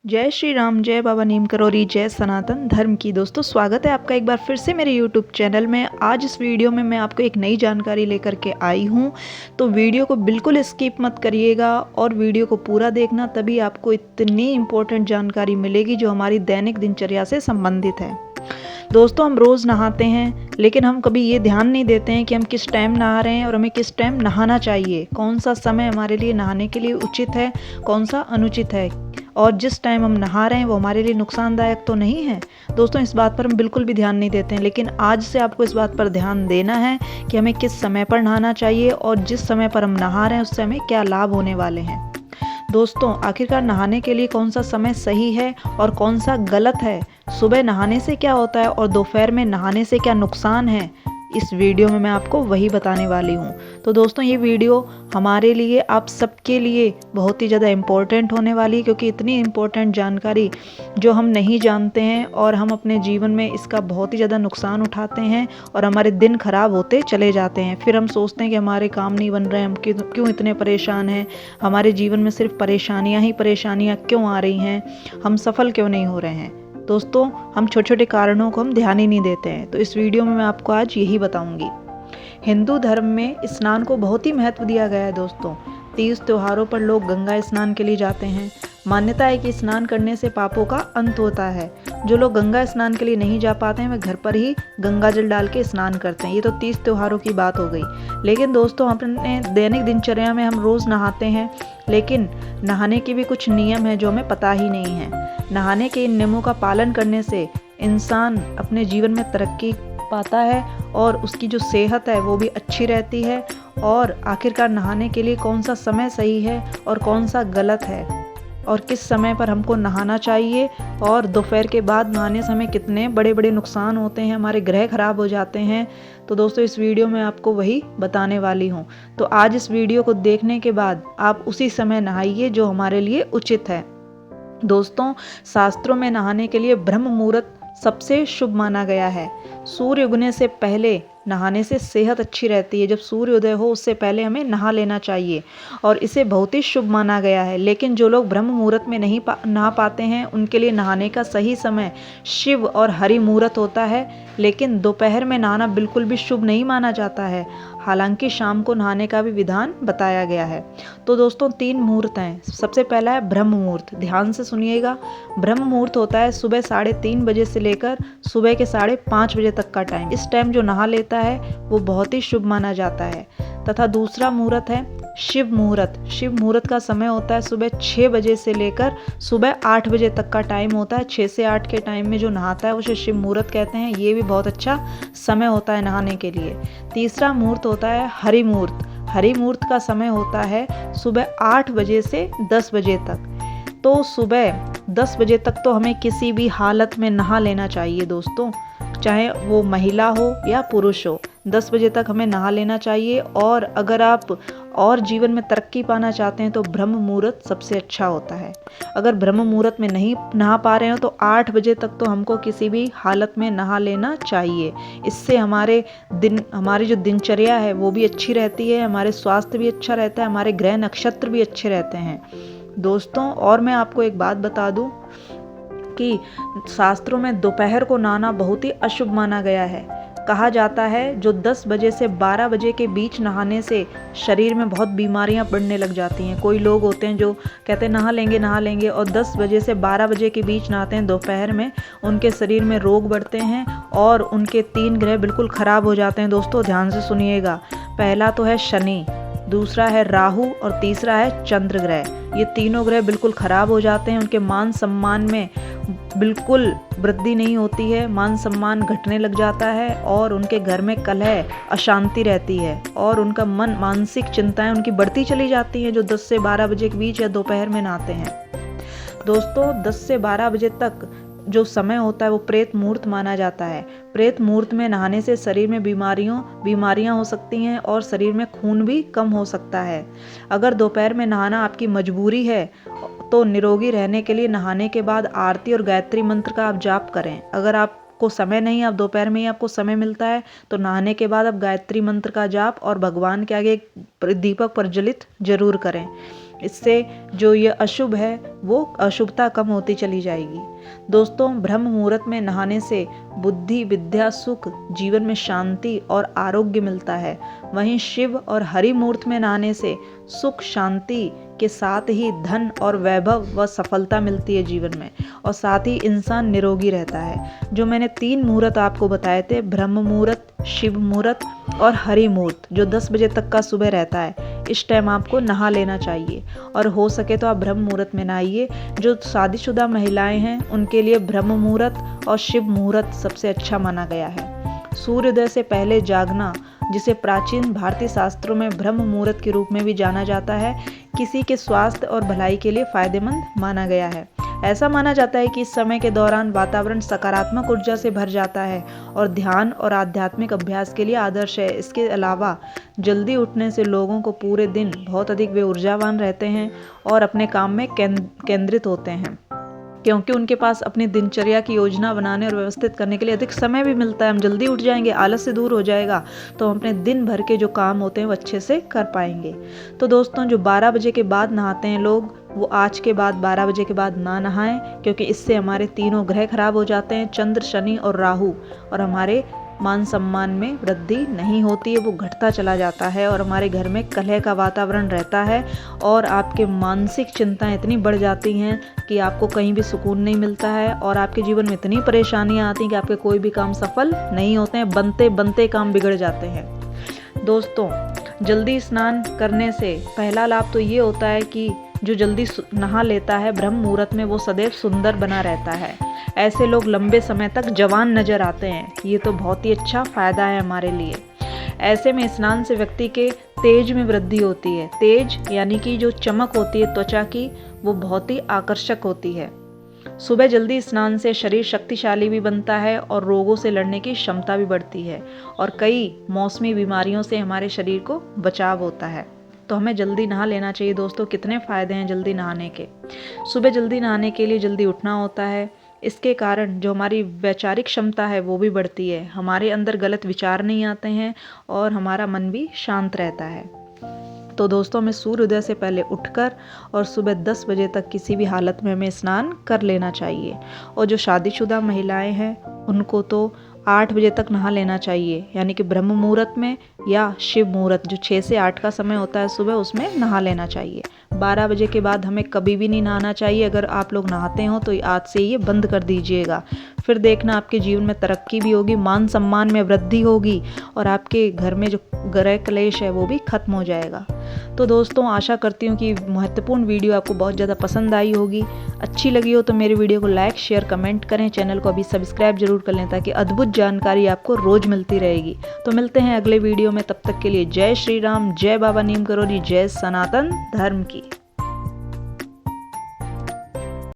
जय श्री राम, जय बाबा नीम करोरी, जय सनातन धर्म की। दोस्तों स्वागत है आपका एक बार फिर से मेरे यूट्यूब चैनल में। आज इस वीडियो में मैं आपको एक नई जानकारी लेकर के आई हूँ, तो वीडियो को बिल्कुल स्किप मत करिएगा और वीडियो को पूरा देखना, तभी आपको इतनी इम्पोर्टेंट जानकारी मिलेगी जो हमारी दैनिक दिनचर्या से संबंधित है। दोस्तों हम रोज़ नहाते हैं, लेकिन हम कभी ये ध्यान नहीं देते हैं कि हम किस टाइम नहा रहे हैं और हमें किस टाइम नहाना चाहिए। कौन सा समय हमारे लिए नहाने के लिए उचित है, कौन सा अनुचित है, और जिस टाइम हम नहा रहे हैं वो हमारे लिए नुकसानदायक तो नहीं है। दोस्तों इस बात पर हम बिल्कुल भी ध्यान नहीं देते हैं, लेकिन आज से आपको इस बात पर ध्यान देना है कि हमें किस समय पर नहाना चाहिए और जिस समय पर हम नहा रहे हैं उससे हमें क्या लाभ होने वाले हैं। दोस्तों आखिरकार नहाने के लिए कौन सा समय सही है और कौन सा गलत है, सुबह नहाने से क्या होता है और दोपहर में नहाने से क्या नुकसान है, इस वीडियो में मैं आपको वही बताने वाली हूँ। तो दोस्तों ये वीडियो हमारे लिए, आप सबके लिए बहुत ही ज़्यादा इम्पोर्टेंट होने वाली है, क्योंकि इतनी इम्पोर्टेंट जानकारी जो हम नहीं जानते हैं और हम अपने जीवन में इसका बहुत ही ज़्यादा नुकसान उठाते हैं और हमारे दिन खराब होते चले जाते हैं। फिर हम सोचते हैं कि हमारे काम नहीं बन रहे हैं, हम क्यों इतने परेशान हैं, हमारे जीवन में सिर्फ परेशानियाँ ही परेशानियाँ क्यों आ रही हैं, हम सफल क्यों नहीं हो रहे हैं। दोस्तों हम छोटे छोटे कारणों को हम ध्यान ही नहीं देते हैं। तो इस वीडियो में मैं आपको आज यही बताऊंगी। हिंदू धर्म में स्नान को बहुत ही महत्व दिया गया है। दोस्तों 30 त्योहारों पर लोग गंगा स्नान के लिए जाते हैं। मान्यता है कि स्नान करने से पापों का अंत होता है। जो लोग गंगा स्नान के लिए नहीं जा पाते हैं वे घर पर ही गंगा जल डाल के स्नान करते हैं। ये तो 30 त्योहारों की बात हो गई। लेकिन दोस्तों अपने दैनिक दिनचर्या में हम रोज़ नहाते हैं, लेकिन नहाने के भी कुछ नियम हैं जो हमें पता ही नहीं है। नहाने के इन नियमों का पालन करने से इंसान अपने जीवन में तरक्की पाता है और उसकी जो सेहत है वो भी अच्छी रहती है। और आखिरकार नहाने के लिए कौन सा समय सही है और कौन सा गलत है, और किस समय पर हमको नहाना चाहिए, और दोपहर के बाद नहाने से हमें कितने बड़े बड़े नुकसान होते हैं, हमारे ग्रह खराब हो जाते हैं। तो दोस्तों इस वीडियो में आपको वही बताने वाली हूँ। तो आज इस वीडियो को देखने के बाद आप उसी समय नहाइए जो हमारे लिए उचित है। दोस्तों शास्त्रों में नहाने के लिए ब्रह्म मुहूर्त सबसे शुभ माना गया है। सूर्य उगने से पहले नहाने से सेहत अच्छी रहती है। जब सूर्य उदय हो उससे पहले हमें नहा लेना चाहिए और इसे बहुत ही शुभ माना गया है। लेकिन जो लोग ब्रह्म मुहूर्त में नहीं नहा पाते हैं उनके लिए नहाने का सही समय शिव और हरि मुहूर्त होता है। लेकिन दोपहर में नहाना बिल्कुल भी शुभ नहीं माना जाता है, हालांकि शाम को नहाने का भी विधान बताया गया है। तो दोस्तों 3 मुहूर्त हैं। सबसे पहला है ब्रह्म मुहूर्त, ध्यान से सुनिएगा। ब्रह्म मुहूर्त होता है सुबह 3:30 बजे से लेकर सुबह के 5:30 बजे तक का टाइम। इस टाइम जो नहा लेता है वो बहुत ही शुभ माना जाता है। तथा दूसरा मुहूर्त है शिव मुहूर्त। शिव मुहूर्त का समय होता है सुबह 6 बजे से लेकर सुबह 8 बजे तक का टाइम होता है। 6 से 8 के टाइम में जो नहाता है उसे शिव मुहूर्त कहते हैं। ये भी बहुत अच्छा समय होता है नहाने के लिए। तीसरा मुहूर्त होता है हरि मुहूर्त। हरि मुहूर्त का समय होता है सुबह 8 बजे से 10 बजे तक। तो सुबह 10 बजे तक तो हमें किसी भी हालत में नहा लेना चाहिए दोस्तों, चाहे वो महिला हो या पुरुष हो। 10 बजे तक हमें नहा लेना चाहिए। और अगर आप और जीवन में तरक्की पाना चाहते हैं तो ब्रह्म मुहूर्त सबसे अच्छा होता है। अगर ब्रह्म मुहूर्त में नहीं नहा पा रहे हो तो 8 बजे तक तो हमको किसी भी हालत में नहा लेना चाहिए। इससे हमारी जो दिनचर्या है वो भी अच्छी रहती है, हमारे स्वास्थ्य भी अच्छा रहता है, हमारे ग्रह नक्षत्र भी अच्छे रहते हैं। दोस्तों और मैं आपको एक बात बता दूं कि शास्त्रों में दोपहर को नहाना बहुत ही अशुभ माना गया है। कहा जाता है जो 10 बजे से 12 बजे के बीच नहाने से शरीर में बहुत बीमारियां पड़ने लग जाती हैं। कोई लोग होते हैं जो कहते हैं नहा लेंगे और 10 बजे से 12 बजे के बीच नहाते हैं दोपहर में, उनके शरीर में रोग बढ़ते हैं और उनके 3 ग्रह बिल्कुल खराब हो जाते हैं। दोस्तों ध्यान से सुनिएगा। पहला तो है शनि, दूसरा है राहु और तीसरा है चंद्र ग्रह। ये तीनों ग्रह बिल्कुल खराब हो जाते हैं। उनके मान सम्मान में बिल्कुल वृद्धि नहीं होती है, मान सम्मान घटने लग जाता है और उनके घर में कलह अशांति रहती है और उनका मानसिक चिंताएं उनकी बढ़ती चली जाती हैं जो 10 से 12 बजे के बीच या दोपहर में नहाते हैं। दोस्तों 10 से 12 बजे तक जो समय होता है वो प्रेत मुहूर्त माना जाता है। प्रेत मुहूर्त में नहाने से शरीर में बीमारियां हो सकती हैं और शरीर में खून भी कम हो सकता है। अगर दोपहर में नहाना आपकी मजबूरी है तो निरोगी रहने के लिए नहाने के बाद आरती और गायत्री मंत्र का आप जाप करें। अगर आपको समय नहीं, आप दोपहर में ही आपको समय मिलता है तो नहाने के बाद आप गायत्री मंत्र का जाप और भगवान के आगे दीपक प्रज्वलित जरूर करें। इससे जो ये अशुभ है वो अशुभता कम होती चली जाएगी। दोस्तों, ब्रह्म मुहूर्त में नहाने से बुद्धि, विद्या, सुख, जीवन में शांति और आरोग्य मिलता है। वहीं शिव और हरि मुहूर्त में नहाने से सुख, शांति के साथ ही धन और वैभव व सफलता मिलती है जीवन में, और साथ ही इंसान निरोगी रहता है। जो मैंने 3 मुहूर्त आपको बताए थे, ब्रह्म मुहूर्त, शिव मुहूर्त और हरि मुहूर्त, जो 10 बजे तक का सुबह रहता है, इस टाइम आपको नहा लेना चाहिए। और हो सके तो आप ब्रह्म मुहूर्त में नहाइए। जो शादीशुदा महिलाएं हैं उनके लिए ब्रह्म मुहूर्त और शिव मुहूर्त सबसे अच्छा माना गया है। सूर्योदय से पहले जागना, जिसे प्राचीन भारतीय शास्त्रों में ब्रह्म मुहूर्त के रूप में भी जाना जाता है, किसी के स्वास्थ्य और भलाई के लिए फायदेमंद माना गया है। ऐसा माना जाता है कि इस समय के दौरान वातावरण सकारात्मक ऊर्जा से भर जाता है और ध्यान और आध्यात्मिक अभ्यास के लिए आदर्श है। इसके अलावा जल्दी उठने से लोगों को पूरे दिन बहुत अधिक वे ऊर्जावान रहते हैं और अपने काम में केंद्रित होते हैं, क्योंकि उनके पास अपनी दिनचर्या की योजना बनाने और व्यवस्थित करने के लिए अधिक समय भी मिलता है। हम जल्दी उठ जाएंगे, आलस से दूर हो जाएगा, तो हम अपने दिन भर के जो काम होते हैं वो अच्छे से कर पाएंगे। तो दोस्तों, जो 12 बजे के बाद नहाते हैं लोग, वो आज के बाद 12 बजे के बाद ना नहाएं, क्योंकि इससे हमारे तीनों ग्रह खराब हो जाते हैं, चंद्र, शनि और राहु, और हमारे मान सम्मान में वृद्धि नहीं होती है, वो घटता चला जाता है और हमारे घर में कलह का वातावरण रहता है और आपके मानसिक चिंताएं इतनी बढ़ जाती हैं कि आपको कहीं भी सुकून नहीं मिलता है और आपके जीवन में इतनी परेशानियां आती हैं कि आपके कोई भी काम सफल नहीं होते हैं, बनते बनते काम बिगड़ जाते हैं। दोस्तों, जल्दी स्नान करने से पहला लाभ तो ये होता है कि जो जल्दी नहा लेता है ब्रह्म मुहूर्त में, वो सदैव सुंदर बना रहता है। ऐसे लोग लंबे समय तक जवान नजर आते हैं। ये तो बहुत ही अच्छा फायदा है हमारे लिए। ऐसे में स्नान से व्यक्ति के तेज में वृद्धि होती है। तेज यानी कि जो चमक होती है त्वचा की, वो बहुत ही आकर्षक होती है। सुबह जल्दी स्नान से शरीर शक्तिशाली भी बनता है और रोगों से लड़ने की क्षमता भी बढ़ती है और कई मौसमी बीमारियों से हमारे शरीर को बचाव होता है। तो हमें जल्दी नहा लेना चाहिए। दोस्तों, कितने फ़ायदे हैं जल्दी नहाने के। सुबह जल्दी नहाने के लिए जल्दी उठना होता है। इसके कारण जो हमारी वैचारिक क्षमता है वो भी बढ़ती है, हमारे अंदर गलत विचार नहीं आते हैं और हमारा मन भी शांत रहता है। तो दोस्तों, हमें सूर्योदय से पहले उठकर और सुबह 10 बजे तक किसी भी हालत में हमें स्नान कर लेना चाहिए। और जो शादीशुदा महिलाएं हैं उनको तो 8 बजे तक नहा लेना चाहिए, यानी कि ब्रह्म मुहूर्त में या शिव मुहूर्त जो 6 से 8 का समय होता है सुबह, उसमें नहा लेना चाहिए। 12 बजे के बाद हमें कभी भी नहीं नहाना चाहिए। अगर आप लोग नहाते हो तो आज से ये बंद कर दीजिएगा। फिर देखना आपके जीवन में तरक्की भी होगी, मान सम्मान में वृद्धि होगी और आपके घर में जो ग्रह क्लेश है वो भी खत्म हो जाएगा। तो दोस्तों, आशा करती हूँ कि महत्वपूर्ण वीडियो आपको बहुत ज़्यादा पसंद आई होगी। अच्छी लगी हो तो मेरे वीडियो को लाइक, शेयर, कमेंट करें। चैनल को अभी सब्सक्राइब जरूर कर लें ताकि अद्भुत जानकारी आपको रोज मिलती रहेगी। तो मिलते हैं अगले वीडियो में, तब तक के लिए जय श्री राम, जय बाबा नीम करोली, जय सनातन धर्म की।